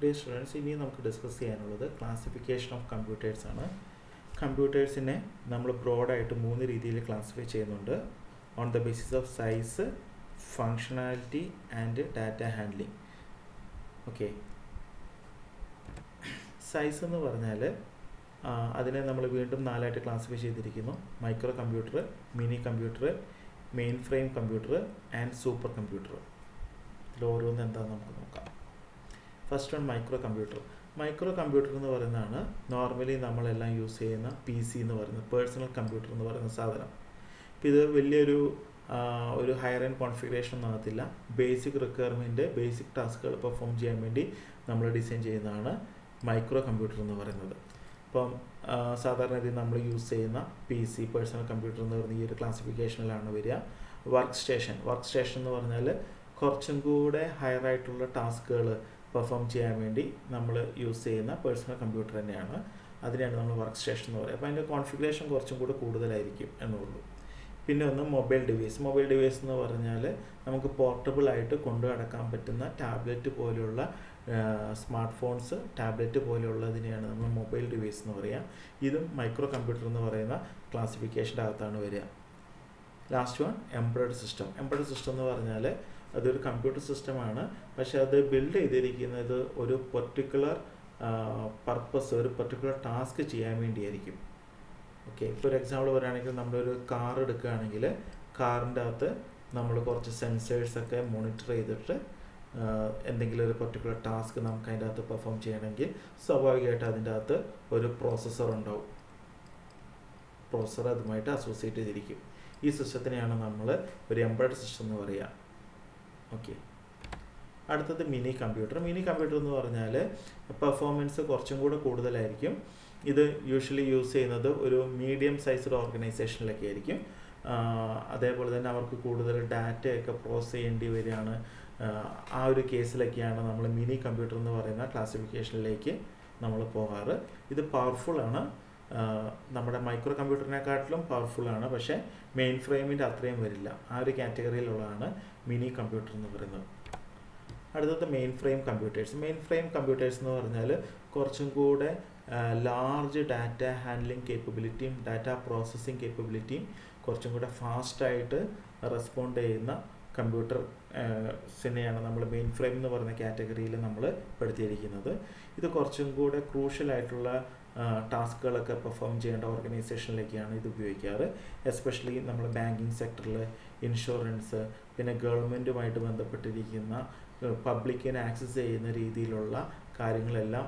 Dear students, ഇനി നമുക്ക് discuss ചെയ്യാനുള്ളത് ക്ലാസിഫിക്കേഷൻ ഓഫ് കമ്പ്യൂട്ടേഴ്സ് ആണ്. കമ്പ്യൂട്ടേഴ്സിനെ നമ്മൾ ബ്രോഡായിട്ട് 3 രീതിയിൽ ക്ലാസിഫൈ ചെയ്യുന്നുണ്ട്. On the basis of size, functionality and data handling. Okay, size എന്ന് പറഞ്ഞാൽ അതിനെ നമ്മൾ വീണ്ടും 4ആയിട്ട് ക്ലാസിഫൈ ചെയ്തിരിക്കുന്നു. Micro computer, mini computer, main frame computer and super computer. ഇതിൽ ഓരോന്ന് എന്താണെന്ന് നമുക്ക് നോക്കാം. First one micro computer. Micro computer എന്ന് പറയുന്നതാണ് നോർമലി നമ്മളെല്ലാം യൂസ് ചെയ്യുന്ന PC എന്ന് പറയുന്നത്, പേഴ്സണൽ കമ്പ്യൂട്ടർ എന്ന് പറയുന്ന സാധനം. ഇപ്പോൾ ഇത് വലിയൊരു ഹയർ ആൻഡ് കോൺഫിഗറേഷൻ ഒന്നും ആകത്തില്ല. ബേസിക് റിക്വയർമെൻറ്റ്, ബേസിക് ടാസ്കുകൾ പെർഫോം ചെയ്യാൻ വേണ്ടി നമ്മൾ ഡിസൈൻ ചെയ്യുന്നതാണ് മൈക്രോ കമ്പ്യൂട്ടർ എന്ന് പറയുന്നത്. ഇപ്പം സാധാരണ രീതിയിൽ നമ്മൾ യൂസ് ചെയ്യുന്ന PC, പേഴ്സണൽ കമ്പ്യൂട്ടർ എന്ന് പറയുന്ന ഈ ഒരു ക്ലാസിഫിക്കേഷനിലാണ് വരിക. വർക്ക് സ്റ്റേഷൻ എന്ന് പറഞ്ഞാൽ കുറച്ചും കൂടെ ഹയർ ആയിട്ടുള്ള ടാസ്കുകൾ പെർഫോം ചെയ്യാൻ വേണ്ടി നമ്മൾ യൂസ് ചെയ്യുന്ന പേഴ്സണൽ കമ്പ്യൂട്ടർ തന്നെയാണ്. അതിനെയാണ് നമ്മൾ വർക്ക് സ്റ്റേഷൻ എന്ന് പറയുക. അപ്പോൾ അതിൻ്റെ കോൺഫിഗറേഷൻ കുറച്ചും കൂടെ കൂടുതലായിരിക്കും എന്നുള്ളൂ. പിന്നെ ഒന്ന് മൊബൈൽ ഡിവൈസ് എന്ന് പറഞ്ഞാൽ നമുക്ക് പോർട്ടബിൾ ആയിട്ട് കൊണ്ടു നടക്കാൻ പറ്റുന്ന ടാബ്ലറ്റ് പോലെയുള്ള സ്മാർട്ട് ഫോൺസ്, ടാബ്ലറ്റ് പോലെയുള്ളതിനെയാണ് നമ്മൾ മൊബൈൽ ഡിവൈസ് എന്ന് പറയുക. ഇതും മൈക്രോ കമ്പ്യൂട്ടർ എന്ന് പറയുന്ന ക്ലാസിഫിക്കേഷൻ്റെ അകത്താണ് വരിക. ലാസ്റ്റ് വൺ എംബഡഡ് സിസ്റ്റം എന്ന് പറഞ്ഞാൽ അതൊരു കമ്പ്യൂട്ടർ സിസ്റ്റമാണ്. പക്ഷേ അത് ബിൽഡ് ചെയ്തിരിക്കുന്നത് ഒരു പെർട്ടിക്കുലർ പർപ്പസ്, ഒരു പെർട്ടിക്കുലർ ടാസ്ക് ചെയ്യാൻ വേണ്ടിയായിരിക്കും. ഓക്കെ, ഇപ്പോൾ ഒരു എക്സാമ്പിൾ പറയുകയാണെങ്കിൽ നമ്മളൊരു കാർ എടുക്കുകയാണെങ്കിൽ കാറിൻ്റെ അകത്ത് നമ്മൾ കുറച്ച് സെൻസേഴ്സൊക്കെ മോണിറ്റർ ചെയ്തിട്ട് എന്തെങ്കിലും ഒരു പെർട്ടിക്കുലർ ടാസ്ക് നമുക്ക് അതിൻ്റെ അകത്ത് പെർഫോം ചെയ്യണമെങ്കിൽ സ്വാഭാവികമായിട്ട് അതിൻ്റെ അകത്ത് ഒരു പ്രോസസ്സർ ഉണ്ടാവും. പ്രോസസ്സർ അതുമായിട്ട് അസോസിയേറ്റ് ചെയ്തിരിക്കും. ഈ സിസ്റ്റത്തിനെയാണ് നമ്മൾ ഒരു എംബഡഡ് സിസ്റ്റം എന്ന് പറയുക. ഓക്കെ, അടുത്തത് മിനി കമ്പ്യൂട്ടർ എന്ന് പറഞ്ഞാൽ പെർഫോമൻസ് കുറച്ചും കൂടെ കൂടുതലായിരിക്കും. ഇത് യൂഷ്വലി യൂസ് ചെയ്യുന്നത് ഒരു മീഡിയം സൈസ്ഡ് ഓർഗനൈസേഷനിലൊക്കെ ആയിരിക്കും. അതേപോലെ തന്നെ അവർക്ക് കൂടുതൽ ഡാറ്റയൊക്കെ പ്രോസസ് ചെയ്യേണ്ടി വരികയാണ്. ആ ഒരു കേസിലൊക്കെയാണ് നമ്മൾ മിനി കമ്പ്യൂട്ടർ എന്ന് പറയുന്ന ക്ലാസിഫിക്കേഷനിലേക്ക് നമ്മൾ പോകാറ്. ഇത് പവർഫുള്ളാണ്, നമ്മുടെ മൈക്രോ കമ്പ്യൂട്ടറിനെക്കാട്ടിലും പവർഫുള്ളാണ്. പക്ഷേ മെയിൻ ഫ്രെയിമിൻ്റെ അത്രയും വരില്ല. ആ ഒരു കാറ്റഗറിയിലുള്ളതാണ് മിനി കമ്പ്യൂട്ടർ എന്ന് പറയുന്നത്. അടുത്തത് മെയിൻ ഫ്രെയിം കമ്പ്യൂട്ടേഴ്സ് എന്ന് പറഞ്ഞാൽ കുറച്ചും കൂടെ ലാർജ് ഡാറ്റ ഹാൻഡ്ലിംഗ് കേപ്പബിലിറ്റിയും ഡാറ്റ പ്രോസസ്സിങ് കേപ്പബിലിറ്റിയും കുറച്ചും കൂടെ ഫാസ്റ്റായിട്ട് റെസ്പോണ്ട് ചെയ്യുന്ന കമ്പ്യൂട്ടർസിനെയാണ് നമ്മൾ മെയിൻ ഫ്രെയിം എന്ന് പറയുന്ന കാറ്റഗറിയിൽ നമ്മൾ പെടുത്തിയിരിക്കുന്നത്. ഇത് കുറച്ചും കൂടെ ക്രൂഷ്യലായിട്ടുള്ള ടാസ്കുകളൊക്കെ പെർഫോം ചെയ്യേണ്ട ഓർഗനൈസേഷനിലേക്കാണ് ഇത് ഉപയോഗിക്കാറ്. എസ്പെഷ്യലി നമ്മൾ ബാങ്കിങ് സെക്ടറിൽ, ഇൻഷുറൻസ്, പിന്നെ ഗവൺമെൻറ്റുമായിട്ട് ബന്ധപ്പെട്ടിരിക്കുന്ന പബ്ലിക്കിനെ ആക്സസ് ചെയ്യുന്ന രീതിയിലുള്ള കാര്യങ്ങളെല്ലാം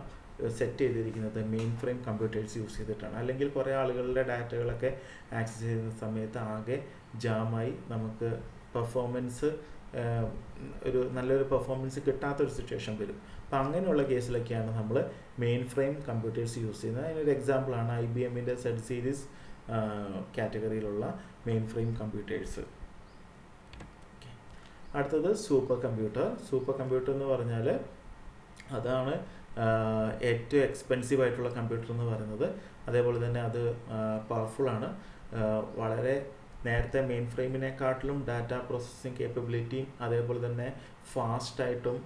സെറ്റ് ചെയ്തിരിക്കുന്നത് മെയിൻ ഫ്രെയിം കമ്പ്യൂട്ടേഴ്സ് യൂസ് ചെയ്തിട്ടാണ്. അല്ലെങ്കിൽ കുറേ ആളുകളുടെ ഡാറ്റകളൊക്കെ ആക്സസ് ചെയ്യുന്ന സമയത്ത് ആകെ ജാമായി നമുക്ക് പെർഫോമൻസ് ഒരു നല്ലൊരു പെർഫോമൻസ് കിട്ടാത്തൊരു സിറ്റുവേഷൻ വരും. അപ്പോൾ അങ്ങനെയുള്ള കേസിലൊക്കെയാണ് നമ്മൾ മെയിൻ ഫ്രെയിം കമ്പ്യൂട്ടേഴ്സ് യൂസ് ചെയ്യുന്നത്. അതിനൊരു എക്സാമ്പിളാണ് IBMൻ്റെ Z സീരീസ് കാറ്റഗറിയിലുള്ള മെയിൻ ഫ്രെയിം കമ്പ്യൂട്ടേഴ്സ്. അടുത്തത് സൂപ്പർ കമ്പ്യൂട്ടർ എന്ന് പറഞ്ഞാൽ അതാണ് ഏറ്റവും എക്സ്പെൻസീവ് ആയിട്ടുള്ള കമ്പ്യൂട്ടർ എന്ന് പറയുന്നത്. അതേപോലെ തന്നെ അത് പവർഫുള്ളാണ്. വളരെ നേരത്തെ മെയിൻ ഫ്രെയിമിനെക്കാട്ടിലും ഡാറ്റ പ്രോസസ്സിങ് കേപ്പബിലിറ്റിയും അതേപോലെ തന്നെ ഫാസ്റ്റായിട്ടും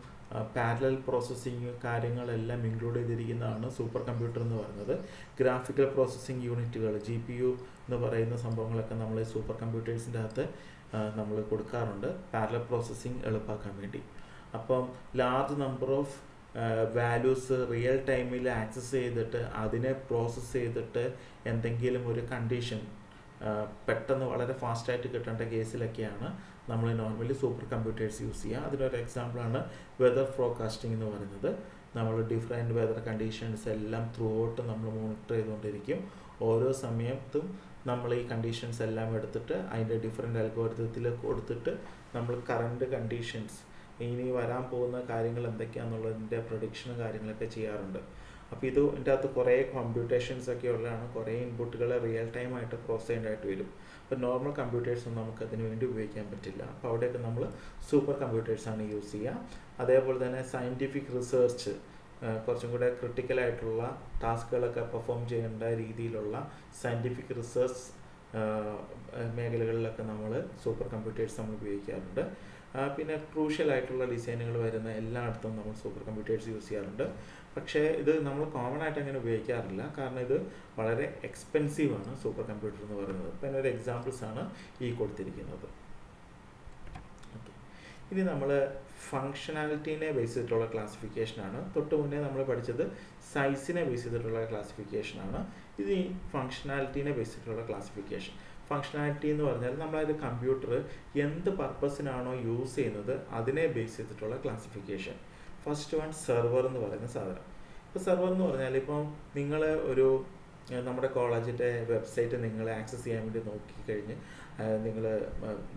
പാരലൽ പ്രോസസ്സിങ് കാര്യങ്ങളെല്ലാം ഇൻക്ലൂഡ് ചെയ്തിരിക്കുന്നതാണ് സൂപ്പർ കമ്പ്യൂട്ടർ എന്ന് പറയുന്നത്. ഗ്രാഫിക്കൽ പ്രോസസ്സിങ് യൂണിറ്റുകൾ, GPU എന്ന് പറയുന്ന സംഭവങ്ങളൊക്കെ നമ്മൾ സൂപ്പർ കമ്പ്യൂട്ടേഴ്സിൻ്റെ അകത്ത് നമ്മൾ കൊടുക്കാറുണ്ട് പാരലൽ പ്രോസസ്സിങ് എളുപ്പമാക്കാൻ വേണ്ടി. അപ്പം large number of values real ടൈമിൽ ആക്സസ് ചെയ്തിട്ട് അതിനെ പ്രോസസ്സ് ചെയ്തിട്ട് എന്തെങ്കിലും ഒരു കണ്ടീഷൻ പെട്ടെന്ന് വളരെ ഫാസ്റ്റായിട്ട് കിട്ടേണ്ട കേസിലൊക്കെയാണ് നമ്മൾ നോർമലി സൂപ്പർ കമ്പ്യൂട്ടേഴ്സ് യൂസ് ചെയ്യുക. അതിനൊരു എക്സാമ്പിളാണ് വെതർ ഫോർകാസ്റ്റിംഗ് എന്ന് പറയുന്നത്. നമ്മൾ ഡിഫറെൻറ്റ് വെതർ കണ്ടീഷൻസ് എല്ലാം ത്രൂ ഔട്ട് നമ്മൾ മോണിറ്റർ ചെയ്തുകൊണ്ടിരിക്കും. ഓരോ സമയത്തും നമ്മൾ ഈ കണ്ടീഷൻസ് എല്ലാം എടുത്തിട്ട് അതിൻ്റെ ഡിഫറെൻറ്റ് അൽഗോരിതത്തിൽ കൊടുത്തിട്ട് നമ്മൾ കറണ്ട് കണ്ടീഷൻസ്, ഇനി വരാൻ പോകുന്ന കാര്യങ്ങൾ എന്തൊക്കെയാണെന്നുള്ളതിൻ്റെ പ്രൊഡിക്ഷനും കാര്യങ്ങളൊക്കെ ചെയ്യാറുണ്ട്. അപ്പോൾ ഇതിൻ്റെ അകത്ത് കുറേ കമ്പ്യൂട്ടേഷൻസ് ഒക്കെ ഉള്ളതാണ്. കുറേ ഇൻപുട്ടുകൾ റിയൽ ടൈമായിട്ട് പ്രോസസ് ചെയ്യേണ്ടതായിട്ട് വരും. അപ്പോൾ നോർമൽ കമ്പ്യൂട്ടേഴ്സൊന്നും നമുക്ക് അതിന് വേണ്ടി ഉപയോഗിക്കാൻ പറ്റില്ല. അപ്പോൾ അവിടെയൊക്കെ നമ്മൾ സൂപ്പർ കമ്പ്യൂട്ടേഴ്സാണ് യൂസ് ചെയ്യുക. അതേപോലെ തന്നെ സയൻറ്റിഫിക് റിസർച്ച്, കുറച്ചും കൂടെ ക്രിട്ടിക്കലായിട്ടുള്ള ടാസ്കുകളൊക്കെ പെർഫോം ചെയ്യേണ്ട രീതിയിലുള്ള സയൻറ്റിഫിക് റിസർച്ച് മേഖലകളിലൊക്കെ നമ്മൾ സൂപ്പർ കമ്പ്യൂട്ടേഴ്സ് നമ്മൾ ഉപയോഗിക്കാറുണ്ട്. പിന്നെ ക്രൂഷ്യലായിട്ടുള്ള ഡിസൈനുകൾ വരുന്ന എല്ലായിടത്തും നമ്മൾ സൂപ്പർ കമ്പ്യൂട്ടേഴ്സ് യൂസ് ചെയ്യാറുണ്ട്. പക്ഷേ ഇത് നമ്മൾ കോമൺ ആയിട്ട് അങ്ങനെ ഉപയോഗിക്കാറില്ല, കാരണം ഇത് വളരെ എക്സ്പെൻസീവ് ആണ് സൂപ്പർ കമ്പ്യൂട്ടർ എന്ന് പറയുന്നത്. അപ്പോൾ അതിനൊരു എക്സാമ്പിൾസ് ആണ് ഈ കൊടുത്തിരിക്കുന്നത്. ഓക്കെ, ഇനി നമ്മൾ ഫങ്ഷനാലിറ്റീനെ ബേസ് ചെയ്തിട്ടുള്ള ക്ലാസിഫിക്കേഷനാണ്. തൊട്ട് മുന്നേ നമ്മൾ പഠിച്ചത് സൈസിനെ ബേസ് ചെയ്തിട്ടുള്ള ക്ലാസിഫിക്കേഷനാണ്. ഇത് ഈ ഫങ്ഷനാലിറ്റീനെ ബേസ് ചെയ്തിട്ടുള്ള ക്ലാസിഫിക്കേഷൻ. ഫങ്ഷനാലിറ്റി എന്ന് പറഞ്ഞാൽ നമ്മളൊരു കമ്പ്യൂട്ടർ എന്ത് പർപ്പസിനാണോ യൂസ് ചെയ്യുന്നത് അതിനെ ബേസ് ചെയ്തിട്ടുള്ള ക്ലാസിഫിക്കേഷൻ. ഫസ്റ്റ് വൺ സെർവർ എന്ന് പറയുന്ന സാധനം. ഇപ്പോൾ സെർവർ എന്ന് പറഞ്ഞാൽ ഇപ്പം നിങ്ങൾ ഒരു നമ്മുടെ കോളേജിൻ്റെ വെബ്സൈറ്റ് നിങ്ങൾ ആക്സസ് ചെയ്യാൻ വേണ്ടി നോക്കിക്കഴിഞ്ഞ് നിങ്ങൾ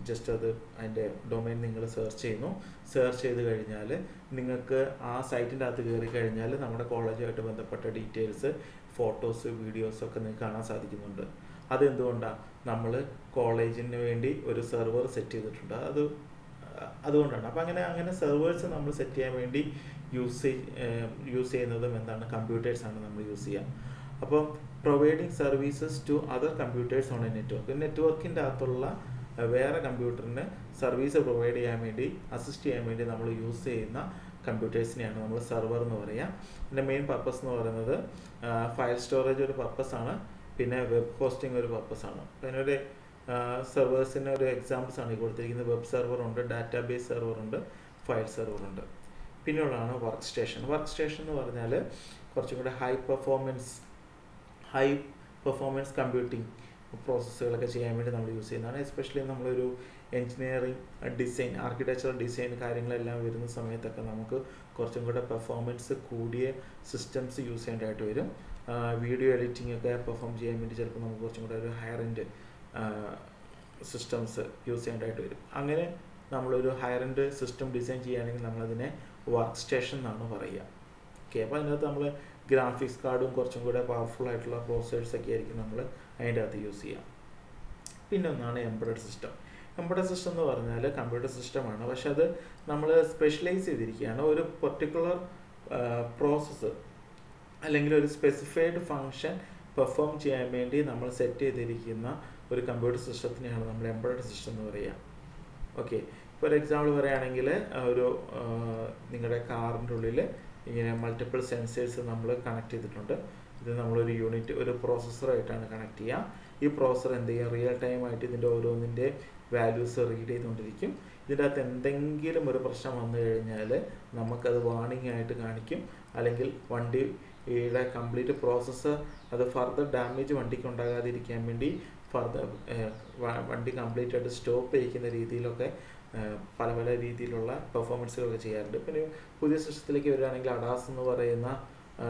ജസ്റ്റ് അതിൻ്റെ ഡൊമൈൻ നിങ്ങൾ സെർച്ച് ചെയ്യുന്നു. സെർച്ച് ചെയ്ത് കഴിഞ്ഞാൽ നിങ്ങൾക്ക് ആ സൈറ്റിൻ്റെ അകത്ത് കയറി കഴിഞ്ഞാൽ നമ്മുടെ കോളേജുമായിട്ട് ബന്ധപ്പെട്ട ഡീറ്റെയിൽസ്, ഫോട്ടോസ്, വീഡിയോസൊക്കെ നിങ്ങൾക്ക് കാണാൻ സാധിക്കുന്നുണ്ട്. അതെന്തുകൊണ്ടാണ്? നമ്മൾ കോളേജിന് വേണ്ടി ഒരു സെർവർ സെറ്റ് ചെയ്തിട്ടുണ്ട്. അതുകൊണ്ടാണ്. അപ്പം അങ്ങനെ സെർവേഴ്സ് നമ്മൾ സെറ്റ് ചെയ്യാൻ വേണ്ടി യൂസ് ചെയ്യുന്നതും എന്താണ്? കമ്പ്യൂട്ടേഴ്സാണ് നമ്മൾ യൂസ് ചെയ്യുക. അപ്പോൾ providing services to other computers on a network. നെറ്റ്വർക്കിൻ്റെ അകത്തുള്ള വേറെ കമ്പ്യൂട്ടറിന് സർവീസ് പ്രൊവൈഡ് ചെയ്യാൻ വേണ്ടി, അസിസ്റ്റ് ചെയ്യാൻ വേണ്ടി നമ്മൾ യൂസ് ചെയ്യുന്ന കമ്പ്യൂട്ടേഴ്സിനെയാണ് നമ്മൾ സെർവർ എന്ന് പറയുക. ഇതിൻ്റെ മെയിൻ പർപ്പസ് എന്ന് പറയുന്നത് ഫയൽ സ്റ്റോറേജ് ഒരു പർപ്പസാണ്, പിന്നെ വെബ് ഹോസ്റ്റിംഗ് ഒരു പർപ്പസാണ്. അപ്പോൾ അതിനൊരു സെർവേഴ്സിന് ഒരു എക്സാമ്പിൾസ് ആണ് ഈ കൊടുത്തിരിക്കുന്നത്. വെബ് സെർവറുണ്ട്, ഡാറ്റാബേസ് സെർവറുണ്ട്, ഫയൽ സെർവറുണ്ട്. പിന്നെയുള്ളതാണ് വർക്ക് സ്റ്റേഷൻ. വർക്ക് സ്റ്റേഷൻ എന്ന് പറഞ്ഞാൽ കുറച്ചും കൂടെ ഹൈ പെർഫോമൻസ് കമ്പ്യൂട്ടിംഗ് പ്രോസസ്സുകളൊക്കെ ചെയ്യാൻ വേണ്ടി നമ്മൾ യൂസ് ചെയ്യുന്നതാണ്. എസ്പെഷ്യലി നമ്മളൊരു എൻജിനീയറിംഗ് ഡിസൈൻ, ആർക്കിടെക്ചറൽ ഡിസൈൻ കാര്യങ്ങളെല്ലാം വരുന്ന സമയത്തൊക്കെ നമുക്ക് കുറച്ചും കൂടെ പെർഫോമൻസ് കൂടിയ സിസ്റ്റംസ് യൂസ് ചെയ്യേണ്ടതായിട്ട് വരും. വീഡിയോ എഡിറ്റിംഗ് ഒക്കെ പെർഫോം ചെയ്യാൻ വേണ്ടി ചിലപ്പോൾ നമുക്ക് കുറച്ചും കൂടെ ഒരു ഹയർ എൻഡ് സിസ്റ്റംസ് യൂസ് ചെയ്യേണ്ടതായിട്ട് വരും. അങ്ങനെ നമ്മളൊരു ഹയർ എൻഡ് സിസ്റ്റം ഡിസൈൻ ചെയ്യുകയാണെങ്കിൽ നമ്മളതിനെ വർക്ക് സ്റ്റേഷൻ എന്നാണ് പറയുക. ഓക്കെ, അപ്പോൾ അതിനകത്ത് നമ്മൾ ഗ്രാഫിക്സ് കാർഡും കുറച്ചും കൂടെ പവർഫുൾ ആയിട്ടുള്ള പ്രോസസ്സേഴ്സൊക്കെ ആയിരിക്കും നമ്മൾ അതിൻ്റെ അകത്ത് യൂസ് ചെയ്യുക. പിന്നെ ഒന്നാണ് എംബഡഡ് സിസ്റ്റം. എംബഡഡ് സിസ്റ്റം എന്ന് പറഞ്ഞാൽ കമ്പ്യൂട്ടർ സിസ്റ്റമാണ്, പക്ഷെ അത് നമ്മൾ സ്പെഷ്യലൈസ് ചെയ്തിരിക്കുകയാണ്. ഒരു പെർട്ടിക്കുലർ പ്രോസസ്സ് അല്ലെങ്കിൽ ഒരു സ്പെസിഫൈഡ് ഫങ്ഷൻ പെർഫോം ചെയ്യാൻ വേണ്ടി നമ്മൾ സെറ്റ് ചെയ്തിരിക്കുന്ന ഒരു കമ്പ്യൂട്ടർ സിസ്റ്റത്തിനെയാണ് നമ്മൾ എംബഡഡ് സിസ്റ്റം എന്ന് പറയുക. ഓക്കെ, ഫോർ എക്സാമ്പിൾ പറയുകയാണെങ്കിൽ ഒരു നിങ്ങളുടെ കാറിൻ്റെ ഉള്ളിൽ ഇങ്ങനെ മൾട്ടിപ്പിൾ സെൻസേഴ്സ് നമ്മൾ കണക്ട് ചെയ്തിട്ടുണ്ട്. ഇത് നമ്മളൊരു യൂണിറ്റ്, ഒരു പ്രോസസ്സറായിട്ടാണ് കണക്ട് ചെയ്യുക. ഈ പ്രോസസ്സർ എന്ത് ചെയ്യുക? റിയൽ ടൈമായിട്ട് ഇതിൻ്റെ ഓരോന്നിൻ്റെ വാല്യൂസ് റീഡ് ചെയ്തുകൊണ്ടിരിക്കും. ഇതിൻ്റെ അകത്ത് എന്തെങ്കിലും ഒരു പ്രശ്നം വന്നു കഴിഞ്ഞാൽ നമുക്കത് വാർണിംഗ് ആയിട്ട് കാണിക്കും. അല്ലെങ്കിൽ വണ്ടിയുടെ കംപ്ലീറ്റ് പ്രോസസ്സ് അത് ഫർദർ ഡാമേജ് വണ്ടിക്ക് ഉണ്ടാകാതിരിക്കാൻ വേണ്ടി വണ്ടി കംപ്ലീറ്റ് ആയിട്ട് സ്റ്റോപ്പ് ചെയ്യിക്കുന്ന രീതിയിലൊക്കെ പല പല രീതിയിലുള്ള പെർഫോമൻസുകളൊക്കെ ചെയ്യാറുണ്ട്. പിന്നെ പുതിയ സിസ്റ്റത്തിലേക്ക് വരികയാണെങ്കിൽ അഡാസ് എന്ന് പറയുന്ന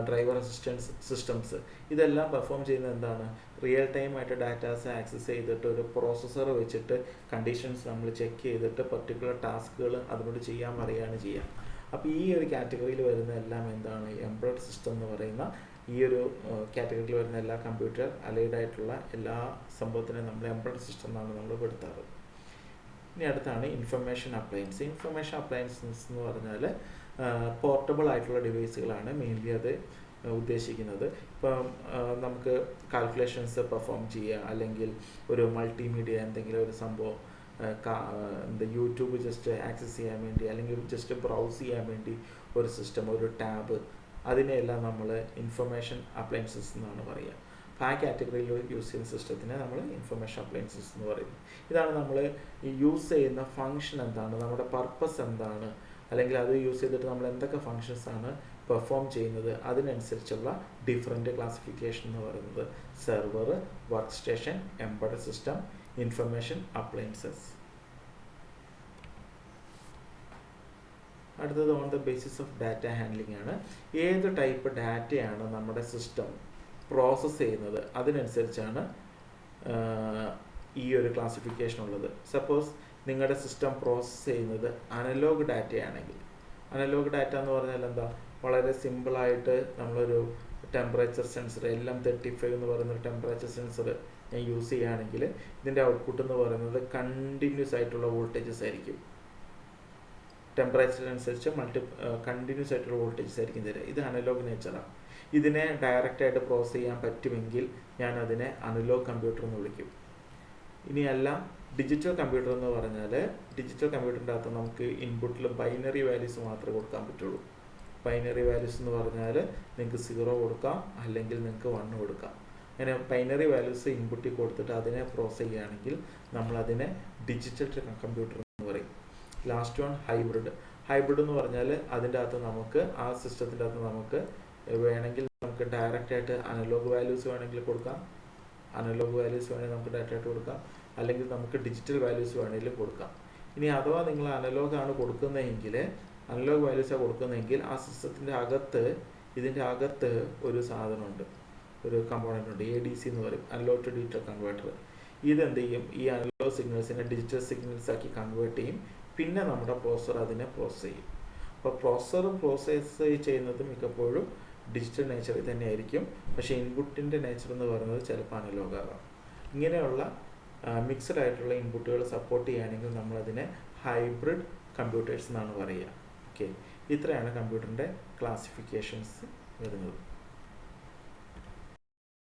ഡ്രൈവർ അസിസ്റ്റൻസ് സിസ്റ്റംസ്, ഇതെല്ലാം പെർഫോം ചെയ്യുന്നത് എന്താണ്? റിയൽ ടൈമായിട്ട് ഡാറ്റാസ് ആക്സസ് ചെയ്തിട്ട് ഒരു പ്രോസസ്സർ വെച്ചിട്ട് കണ്ടീഷൻസ് നമ്മൾ ചെക്ക് ചെയ്തിട്ട് പെർട്ടിക്കുലർ ടാസ്കുകൾ അതിനോട് ചെയ്യാൻ പറയുകയാണ് ചെയ്യുക. അപ്പോൾ ഈ ഒരു കാറ്റഗറിയിൽ വരുന്ന എല്ലാം എന്താണ്? എംബഡഡ് സിസ്റ്റം എന്ന് പറയുന്ന ഈ ഒരു കാറ്റഗറിയിൽ വരുന്ന എല്ലാ കമ്പ്യൂട്ടർ അലൈഡ് ആയിട്ടുള്ള എല്ലാ സംഭവത്തിനും നമ്മൾ എംബഡഡ് സിസ്റ്റം എന്നാണ് നമ്മൾ പെടുത്താറ്. ഇനി അടുത്താണ് ഇൻഫർമേഷൻ അപ്ലയൻസ്. ഇൻഫർമേഷൻ അപ്ലയൻസസ് എന്ന് പറഞ്ഞാൽ പോർട്ടബിൾ ആയിട്ടുള്ള ഡിവൈസുകളാണ് മെയിൻലി അത് ഉദ്ദേശിക്കുന്നത്. ഇപ്പം നമുക്ക് കാൽക്കുലേഷൻസ് പെർഫോം ചെയ്യുക, അല്ലെങ്കിൽ ഒരു മൾട്ടിമീഡിയ എന്തെങ്കിലും ഒരു സംഭവം യൂട്യൂബ് ജസ്റ്റ് ആക്സസ് ചെയ്യാൻ വേണ്ടി, അല്ലെങ്കിൽ ജസ്റ്റ് ബ്രൗസ് ചെയ്യാൻ വേണ്ടി ഒരു സിസ്റ്റം, ഒരു ടാബ്, അതിനെല്ലാം നമ്മൾ ഇൻഫർമേഷൻ അപ്ലയൻസസ് എന്നാണ് പറയുക. അപ്പോൾ ആ കാറ്റഗറിയിൽ യൂസ് ചെയ്യുന്ന സിസ്റ്റത്തിനെ നമ്മൾ ഇൻഫർമേഷൻ അപ്ലയൻസസ് എന്ന് പറയുന്നു. ഇതാണ് നമ്മൾ യൂസ് ചെയ്യുന്ന ഫങ്ഷൻ എന്താണ്, നമ്മുടെ പർപ്പസ് എന്താണ്, അല്ലെങ്കിൽ അത് യൂസ് ചെയ്തിട്ട് നമ്മൾ എന്തൊക്കെ ഫങ്ഷൻസാണ് പെർഫോം ചെയ്യുന്നത്, അതിനനുസരിച്ചുള്ള ഡിഫറെൻറ്റ് ക്ലാസിഫിക്കേഷൻ എന്ന് പറയുന്നത് server, workstation, embedded system, information appliances. അടുത്തത് on the basis of data handling ആണ്. ഏത് ടൈപ്പ് ഡാറ്റയാണ് നമ്മുടെ സിസ്റ്റം പ്രോസസ്സ് ചെയ്യുന്നത് അതിനനുസരിച്ചാണ് ഈ ഒരു ക്ലാസിഫിക്കേഷൻ ഉള്ളത്. സപ്പോസ് നിങ്ങളുടെ സിസ്റ്റം പ്രോസസ്സ് ചെയ്യുന്നത് അനലോഗ് ഡാറ്റയാണെങ്കിൽ, അനലോഗ് ഡാറ്റ എന്ന് പറഞ്ഞാൽ എന്താ? വളരെ സിമ്പിളായിട്ട് നമ്മളൊരു ടെമ്പറേച്ചർ സെൻസർ, LM35 എന്ന് പറയുന്ന ടെമ്പറേച്ചർ സെൻസർ ഞാൻ യൂസ് ചെയ്യുകയാണെങ്കിൽ ഇതിൻ്റെ ഔട്ട്പുട്ട് എന്ന് പറയുന്നത് കണ്ടിന്യൂസ് ആയിട്ടുള്ള വോൾട്ടേജസ് ആയിരിക്കും. ടെമ്പറേച്ചറിനനുസരിച്ച് കണ്ടിന്യൂസ് ആയിട്ടുള്ള വോൾട്ടേജസ് ആയിരിക്കും തരിക. ഇത് അനലോഗ് നേച്ചറാണ്. ഇതിനെ ഡയറക്റ്റായിട്ട് പ്രോസസ്സ് ചെയ്യാൻ പറ്റുമെങ്കിൽ ഞാൻ അതിനെ അനലോഗ് കമ്പ്യൂട്ടർ എന്ന് വിളിക്കും. ഇനിയല്ല ഡിജിറ്റൽ കമ്പ്യൂട്ടർ എന്ന് പറഞ്ഞാൽ ഡിജിറ്റൽ കമ്പ്യൂട്ടറിൻ്റെ അകത്ത് നമുക്ക് ഇൻപുട്ടിൽ ബൈനറി വാല്യൂസ് മാത്രമേ കൊടുക്കാൻ പറ്റുള്ളൂ. ബൈനറി വാല്യൂസ് എന്ന് പറഞ്ഞാൽ നിങ്ങൾക്ക് 0 കൊടുക്കാം, അല്ലെങ്കിൽ നിങ്ങൾക്ക് 1 കൊടുക്കാം. അങ്ങനെ ബൈനറി വാല്യൂസ് ഇൻപുട്ടിൽ കൊടുത്തിട്ട് അതിനെ പ്രോസസ് ചെയ്യുകയാണെങ്കിൽ നമ്മളതിനെ ഡിജിറ്റൽ കമ്പ്യൂട്ടർ എന്ന് പറയും. Last one hybrid. ഹൈബ്രിഡ് എന്ന് പറഞ്ഞാൽ അതിൻ്റെ അകത്ത് നമുക്ക് ആ സിസ്റ്റത്തിൻ്റെ അകത്ത് നമുക്ക് വേണമെങ്കിൽ നമുക്ക് ഡയറക്റ്റായിട്ട് അനലോഗ് വാല്യൂസ് വേണമെങ്കിൽ കൊടുക്കാം, അനലോഗ് വാല്യൂസ് വേണമെങ്കിൽ നമുക്ക് ഡയറക്റ്റായിട്ട് കൊടുക്കാം, അല്ലെങ്കിൽ നമുക്ക് ഡിജിറ്റൽ വാല്യൂസ് വേണമെങ്കിലും കൊടുക്കാം. ഇനി അഥവാ നിങ്ങൾ അനലോഗാണ് കൊടുക്കുന്നതെങ്കിൽ, അനലോഗ് വാല്യൂസാണ് കൊടുക്കുന്നതെങ്കിൽ ആ സിസ്റ്റത്തിൻ്റെ അകത്ത് ഇതിൻ്റെ അകത്ത് ഒരു സാധനമുണ്ട്, ഒരു കമ്പോണൻ്റ് ഉണ്ട്, ADC എന്ന് പറയും, അനലോഗ് ടു ഡിജിറ്റൽ കൺവേർട്ടർ. ഇതെന്ത് ചെയ്യും? ഈ അനലോഗ് സിഗ്നൽസിനെ ഡിജിറ്റൽ സിഗ്നൽസ് ആക്കി കൺവേർട്ട് ചെയ്യും. പിന്നെ നമ്മുടെ പ്രോസസ്സർ അതിനെ പ്രോസസ്സ് ചെയ്യും. അപ്പോൾ പ്രോസസ്സർ പ്രോസസ്സ് ചെയ്യുന്നത് മിക്കപ്പോഴും ഡിജിറ്റൽ നേച്ചറിൽ തന്നെ ആയിരിക്കും. പക്ഷേ ഇൻപുട്ടിൻ്റെ നേച്ചർ എന്ന് പറയുന്നത് ചിലപ്പോൾ അനലോഗ് ആകാം. ഇങ്ങനെയുള്ള മിക്സഡ് ആയിട്ടുള്ള ഇൻപുട്ടുകൾ സപ്പോർട്ട് ചെയ്യുകയാണെങ്കിൽ നമ്മളതിനെ ഹൈബ്രിഡ് കമ്പ്യൂട്ടേഴ്സ് എന്നാണ് പറയുക. ഓക്കെ, ഇത്രയാണ് കമ്പ്യൂട്ടറിൻ്റെ ക്ലാസിഫിക്കേഷൻസ് വരുന്നത്.